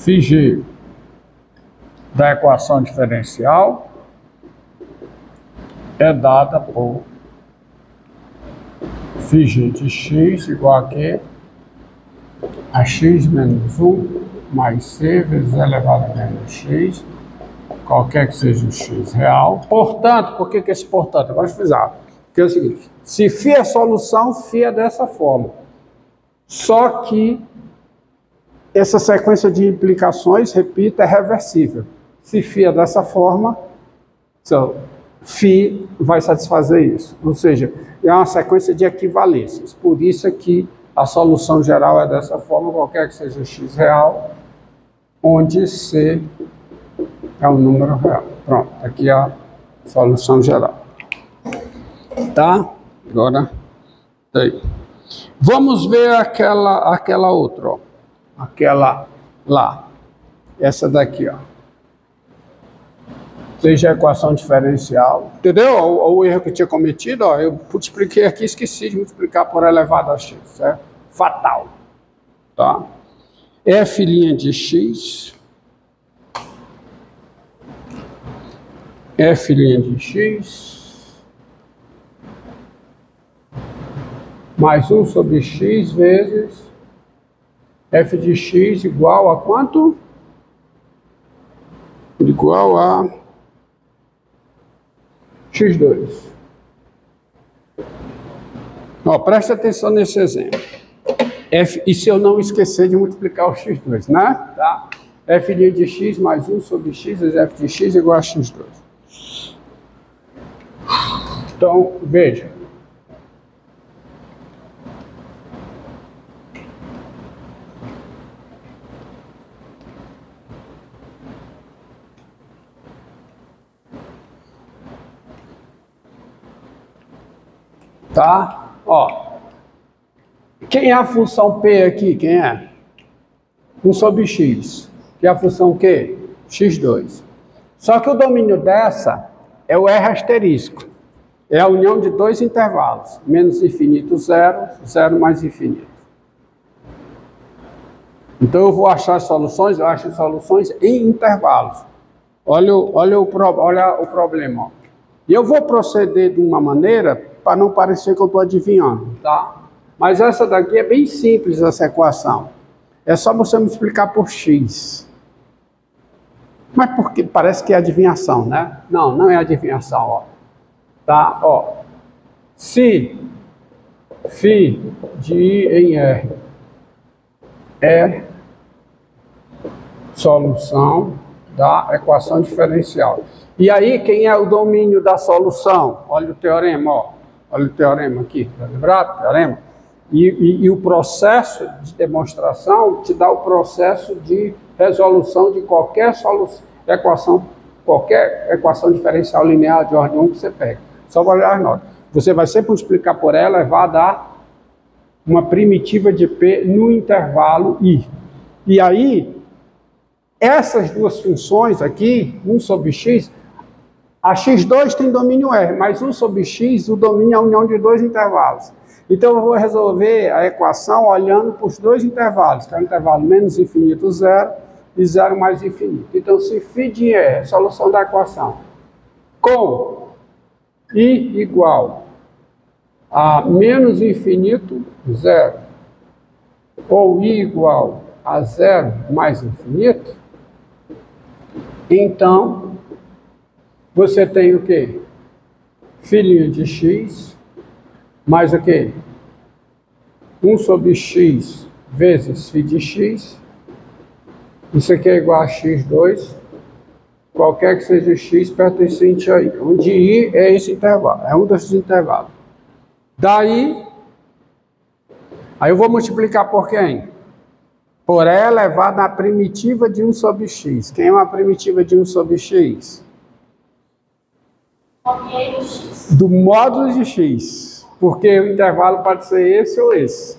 φg da equação diferencial é dada por φg de x igual a quê? A x menos 1 mais c vezes elevado a menos x, qualquer que seja o x real. Portanto, por que esse portanto? Agora frisar. Porque é o seguinte, se φ é solução, φ é dessa forma. Só que essa sequência de implicações, repito, é reversível. Se φ é dessa forma, φ vai satisfazer isso. Ou seja, é uma sequência de equivalências. Por isso é que a solução geral é dessa forma, qualquer que seja x real, onde c é um número real. Pronto, aqui é a solução geral. Tá? Agora, daí. Vamos ver aquela outra, ó. Aquela lá. Essa daqui, ó. Seja a equação diferencial. Entendeu? O erro que eu tinha cometido, ó. Eu multipliquei aqui, esqueci de multiplicar por elevado a x, certo? Fatal. Tá? F' de x. F' de x. Mais 1 sobre x vezes f de x igual a quanto? Igual a x2. Ó, presta atenção nesse exemplo. E se eu não esquecer de multiplicar o x2, né? Tá? F' de x mais 1 sobre x vezes f de x igual a x2. Então, veja. Tá? Ó. Quem é a função P aqui? Quem é? 1 sobre x. Que é a função Q? x2. Só que o domínio dessa é o R asterisco. É a união de dois intervalos. Menos infinito, 0. 0 mais infinito. Então eu vou achar soluções, eu acho soluções em intervalos. Olha o problema. Ó. E eu vou proceder de uma maneira para não parecer que eu estou adivinhando, tá? Mas essa daqui é bem simples, essa equação. É só você multiplicar por x. Mas porque parece que é adivinhação, né? Não, não é adivinhação, ó. Tá? Ó. Se φ de I em R é solução da equação diferencial. E aí, quem é o domínio da solução? Olha o teorema, ó. Olha o teorema aqui, tá lembrado? Teorema. E o processo de demonstração te dá o processo de resolução de qualquer equação diferencial linear de ordem 1 que você pega. Só vou olhar as notas. Você vai sempre multiplicar por ela e vai dar uma primitiva de P no intervalo I. E aí, essas duas funções aqui, 1 sobre x, a x2 tem domínio R, mas 1 sobre x, o domínio é a união de dois intervalos. Então eu vou resolver a equação olhando para os dois intervalos, que é o intervalo menos infinito 0 e 0 mais infinito. Então se φ de E é a solução da equação com I igual a menos infinito 0 ou I igual a 0 mais infinito, então você tem o quê? φ' de x mais o quê? 1 sobre x vezes φ de x. Isso aqui é igual a x2, qualquer que seja x pertencente a I, onde I é esse intervalo, é um desses intervalos. Daí, aí eu vou multiplicar por quem? Por E elevado à primitiva de 1 sobre x. Quem é uma primitiva de 1 sobre x? Do módulo de x, porque o intervalo pode ser esse ou esse.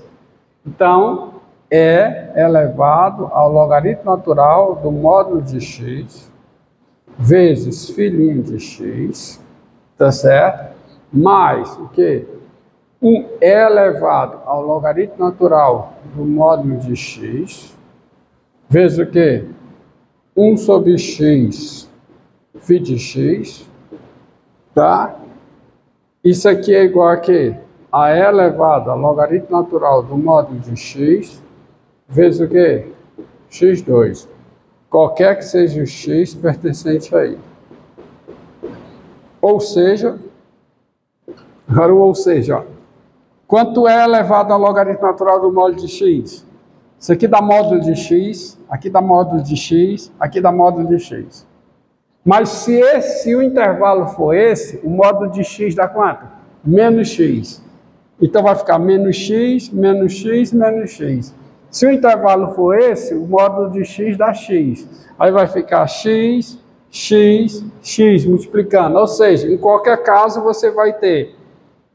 Então, é elevado ao logaritmo natural do módulo de x vezes φ' de x, tá certo? Mais o quê? É elevado ao logaritmo natural do módulo de x vezes o quê? 1 sobre x φ de x, tá? Isso aqui é igual a quê? A e elevado ao logaritmo natural do módulo de x, vezes o quê? x2. Qualquer que seja o x pertencente a i. Ou seja, agora o ou seja, ó. Quanto é elevado ao logaritmo natural do módulo de x? Isso aqui dá módulo de x, aqui dá módulo de x, aqui dá módulo de x. Mas se o intervalo for esse, o módulo de x dá quanto? Menos x. Então vai ficar menos x, menos x, menos x. Se o intervalo for esse, o módulo de x dá x. Aí vai ficar x, x, x, multiplicando. Ou seja, em qualquer caso você vai ter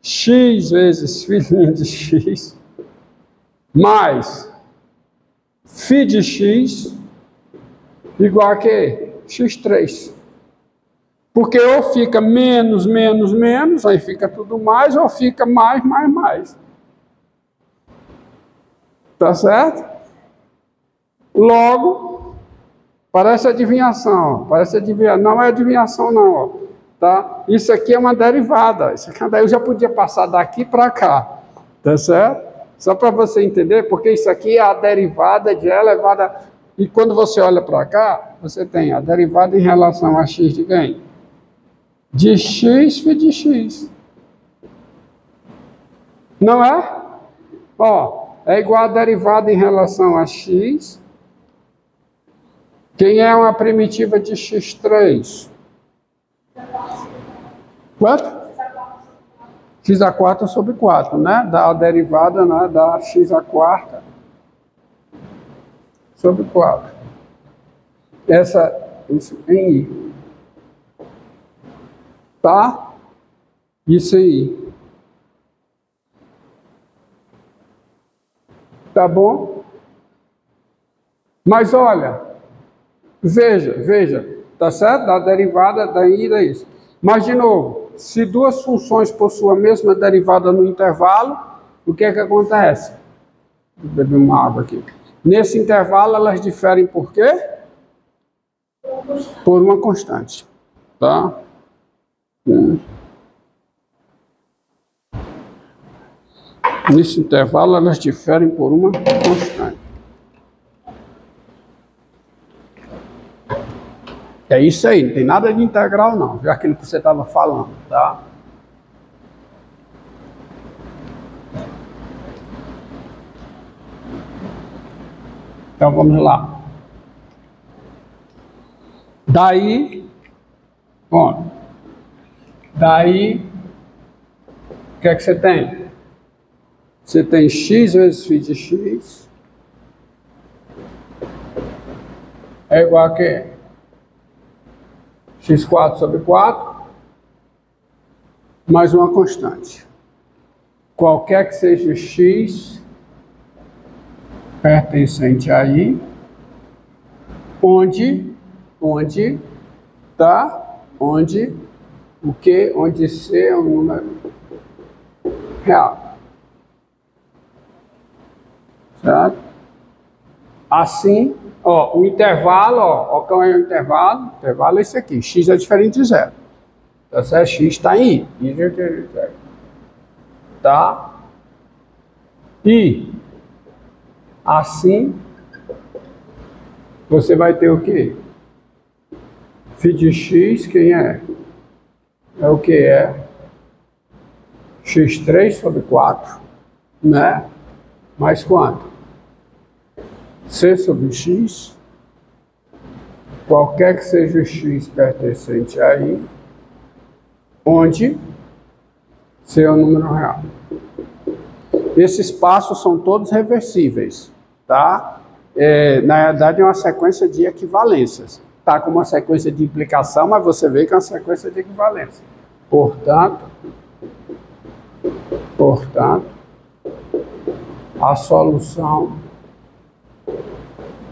x vezes filhinho de x, mais φ de x, igual a quê? x3. Porque ou fica menos, menos, menos, aí fica tudo mais, ou fica mais, mais, mais. Tá certo? Logo, parece adivinhação. Parece adivinhação. Não é adivinhação, não. Ó. Tá? Isso aqui é uma derivada. Isso aqui, daí eu já podia passar daqui para cá. Tá certo? Só para você entender, porque isso aqui é a derivada de elevada. E quando você olha para cá, você tem a derivada em relação a x de quem? De x φ de x. Não é? Ó, é igual a derivada em relação a x. Quem é uma primitiva de x3? Quanto? X a quarta sobre 4, né? Da derivada, né? Da x a quarta sobre 4. Isso em i. Tá? Isso aí. Tá bom? Mas olha, veja, tá certo? Da derivada, daí é isso. Mas, de novo, se duas funções possuem a mesma derivada no intervalo, o que é que acontece? Vou beber uma água aqui. Nesse intervalo, elas diferem por quê? Por uma constante. Tá? Nesse intervalo, elas diferem por uma constante. É isso aí, não tem nada de integral não, viu aquilo que você estava falando, tá? Então vamos lá. Daí, bom, daí, o que é que você tem? Você tem x vezes φ de x é igual a quê? x4 sobre 4 mais uma constante. Qualquer que seja x pertencente a i, onde o que? Onde c é um número real. Certo? Assim, ó, o intervalo, ó, qual é o intervalo? O intervalo é esse aqui, x é diferente de zero. Tá certo? X está em i. Tá? E assim, você vai ter o quê? φ de x, quem é? É o que? É x3 sobre 4, né? Mais quanto? C sobre x, qualquer que seja o x pertencente a i, onde C é o número real. Esses passos são todos reversíveis, tá? Na verdade é uma sequência de equivalências. Tá com uma sequência de implicação, mas você vê que é uma sequência de equivalência. Portanto, a solução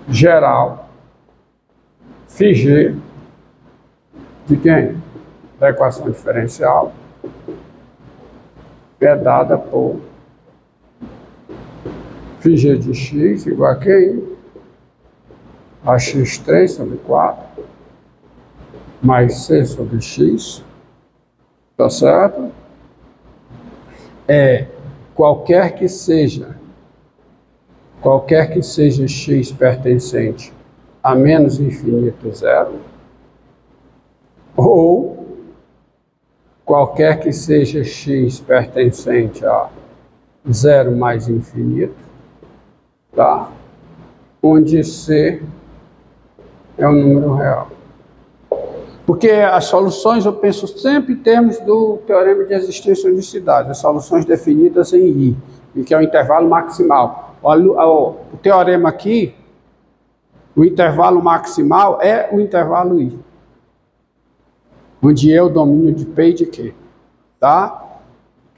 geral φg de quem? Da equação diferencial é dada por φg de x igual a quem? a x3 sobre 4 mais c sobre x, tá certo? Qualquer que seja x pertencente a menos infinito zero, ou qualquer que seja x pertencente a zero mais infinito, tá? Onde c é um número real. Porque as soluções, eu penso sempre em termos do teorema de existência e unicidade, as soluções definidas em I, e que é o intervalo maximal. O teorema aqui, o intervalo maximal é o intervalo I, onde é o domínio de P e de Q. Tá?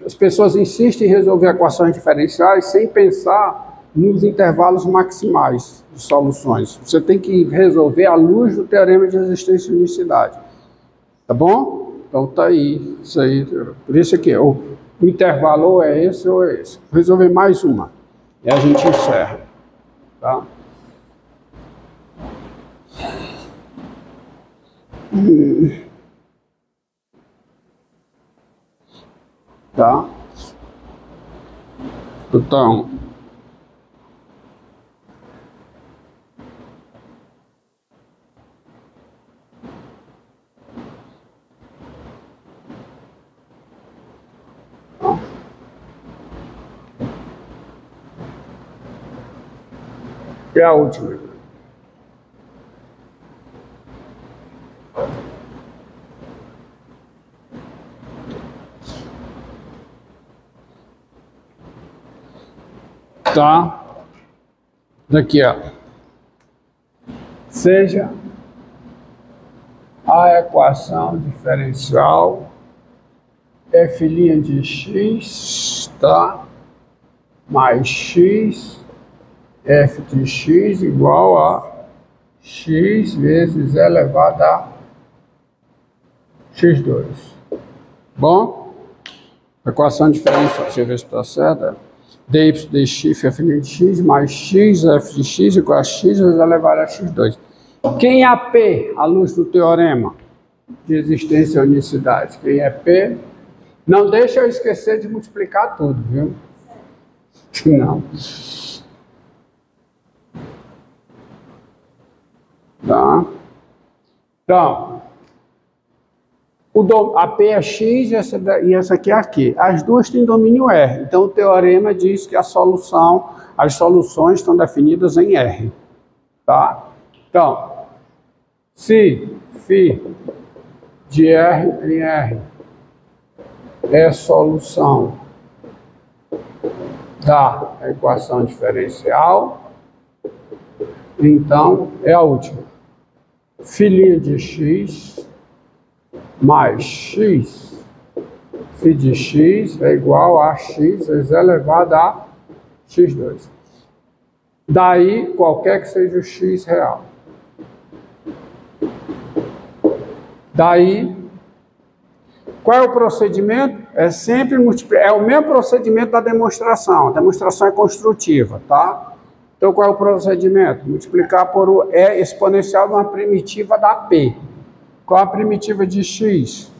As pessoas insistem em resolver equações diferenciais sem pensar nos intervalos maximais de soluções. Você tem que resolver à luz do teorema de existência e unicidade. Tá bom? Então tá aí, isso aí. Por isso aqui, o intervalo ou é esse ou é esse. Vou resolver mais uma. E a gente encerra. Tá? Tá? Então, e a última. Tá? Daqui, ó. Seja a equação diferencial f' de x, tá? Mais x, f de x igual a x vezes elevado a x2. Bom? Equação diferencial, deixa eu ver se está certa. dy dx f' de x mais x f de x igual a x vezes elevado a x2. Quem é P, à luz do teorema de existência e unicidade? Quem é P? Não deixa eu esquecer de multiplicar tudo, viu? Não. Tá? Então, a P é x e essa aqui é aqui. As duas têm domínio R. Então, o teorema diz que as soluções estão definidas em R. Tá? Então, se φ de R em R é solução da equação diferencial, então é a última. Φ' de x mais x φ de x é igual a x vezes elevado a x2. Daí, qualquer que seja o x real. Daí, qual é o procedimento? É sempre multiplicar. É o mesmo procedimento da demonstração. A demonstração é construtiva, tá? Então, qual é o procedimento? Multiplicar por o E exponencial de uma primitiva da P. Qual a primitiva de x?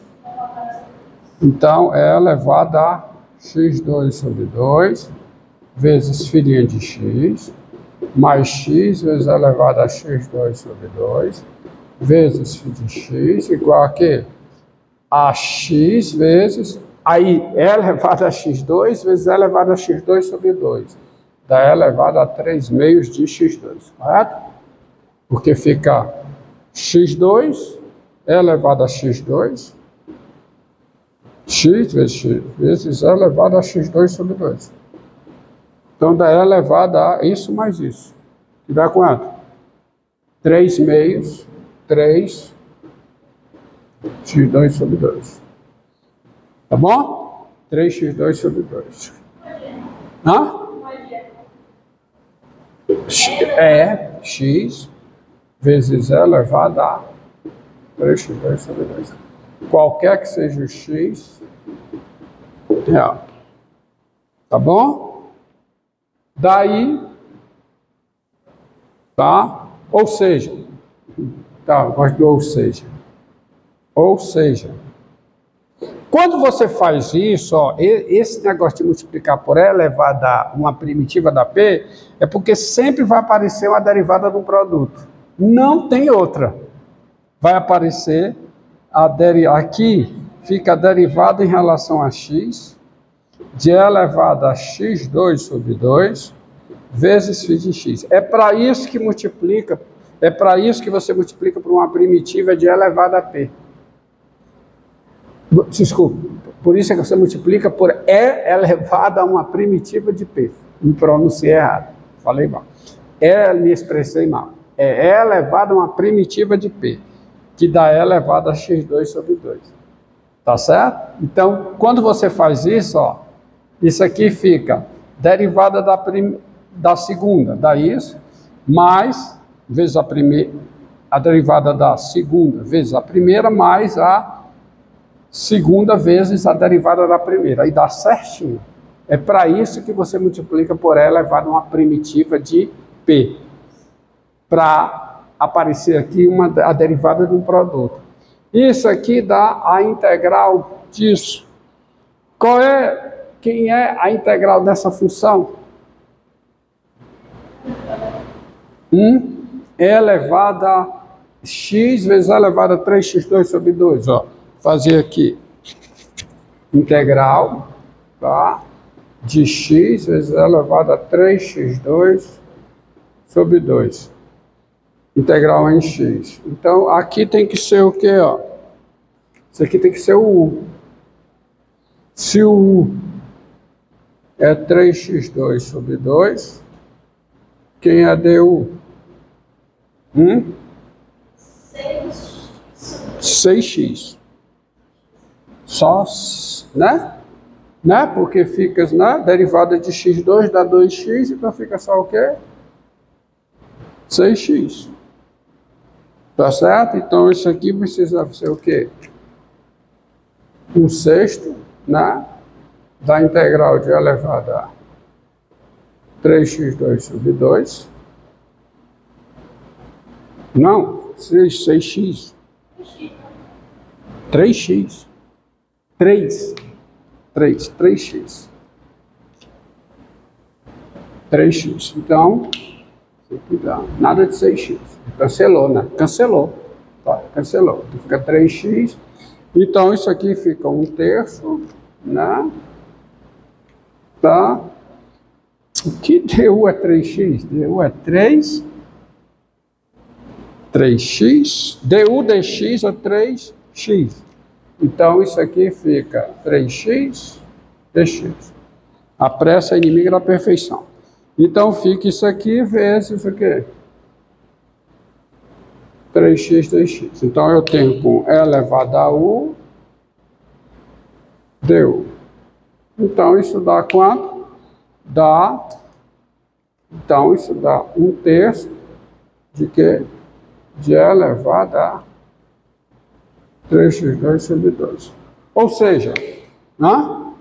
Então, é elevado a x2 sobre 2 vezes φ' de x mais x vezes elevado a x2 sobre 2 vezes φ de x igual a quê? A x vezes, aí é elevado a x2 vezes elevado a x2 sobre 2. Dá elevado a 3 meios de x2, correto? Porque fica x2 elevado a x2, x vezes elevado a x2 sobre 2. Então dá elevado a isso mais isso. Que dá quanto? 3 meios, 3 x2 sobre 2. Tá bom? 3x2 sobre 2. Hã? É x vezes elevado a 3x2 sobre 2. Qualquer que seja o x real. Tá bom? Daí, tá? Ou seja, tá, eu gosto do ou seja, quando você faz isso, ó, esse negócio de multiplicar por E elevado a uma primitiva da P, é porque sempre vai aparecer uma derivada do produto. Não tem outra. Vai aparecer aqui fica a derivada em relação a x de E elevado a x2 sobre 2 vezes φ de x. É para isso que multiplica, é para isso que você multiplica por uma primitiva de E elevado a P. Desculpa, por isso é que você multiplica por E elevado a uma primitiva de P. Me pronunciei errado, falei mal. Me expressei mal. É E elevado a uma primitiva de P, que dá E elevado a x2 sobre 2. Tá certo? Então, quando você faz isso, ó, isso aqui fica derivada da segunda, dá isso, mais, vezes a derivada da segunda, vezes a primeira, mais a segunda vezes a derivada da primeira, aí dá certinho. É para isso que você multiplica por E elevado a uma primitiva de P, para aparecer aqui a derivada de um produto. Isso aqui dá a integral disso. Quem é a integral dessa função? E elevado a x vezes E elevado a 3x2 sobre 2, ó. Fazer aqui integral, tá, de x vezes E elevado a 3x2 sobre 2. Integral em x. Então, aqui tem que ser o quê, ó? Isso aqui tem que ser o u. Se o u é 3x2 sobre 2, quem é du? 6x. Só, né? Porque fica, né? Derivada de x2 dá 2x, então fica só o quê? 6x. Tá certo? Então isso aqui precisa ser o quê? 1/6, né? Da integral de E elevado a 3x2 sobre 2. Não, 6x. 3x. 3x. 3x. Então, nada de 6x. Cancelou, né? Cancelou. Tá, cancelou. Então fica 3x. Então isso aqui fica 1/3, né? Tá? O que du é 3x? Du é 3x. Du dx é 3x. Então isso aqui fica 3x dx. A pressa é inimiga da perfeição. Então fica isso aqui vezes o quê? 3x dx. Então eu tenho com E elevado a u du. Então isso dá quanto? Então isso dá 1/3 de quê? De E elevado a 3x2 sobre 2. Ou seja, né?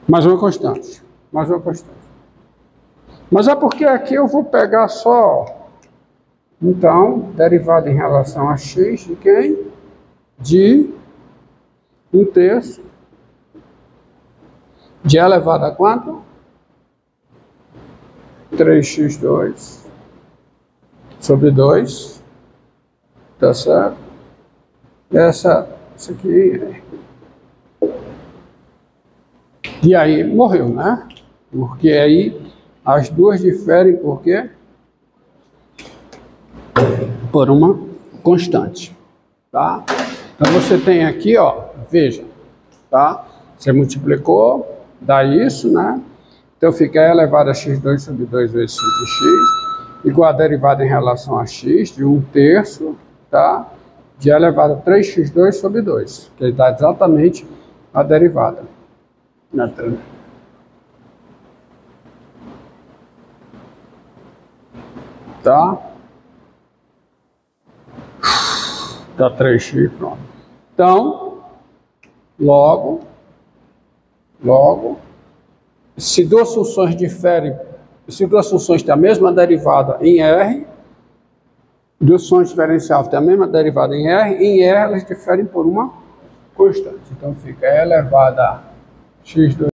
Mais uma constante. Mais uma constante. Mas é porque aqui eu vou pegar só, então, derivada em relação a x de quem? De 1/3 de E elevado a quanto? 3x2 sobre 2. Tá certo? Isso aqui. E aí morreu, né? Porque aí as duas diferem por quê? Por uma constante, tá? Então você tem aqui, ó, veja, tá? Você multiplicou, dá isso, né? Então fica E elevado a x2 sobre 2 vezes 5x, igual a derivada em relação a x de 1/3, tá? De E elevado a 3x2 sobre 2, que dá exatamente a derivada. Tá? Dá 3x, pronto. Então, logo, se duas funções diferem Se duas funções têm a mesma derivada em R, duas funções diferenciáveis têm a mesma derivada em R elas diferem por uma constante. Então fica E elevado a x2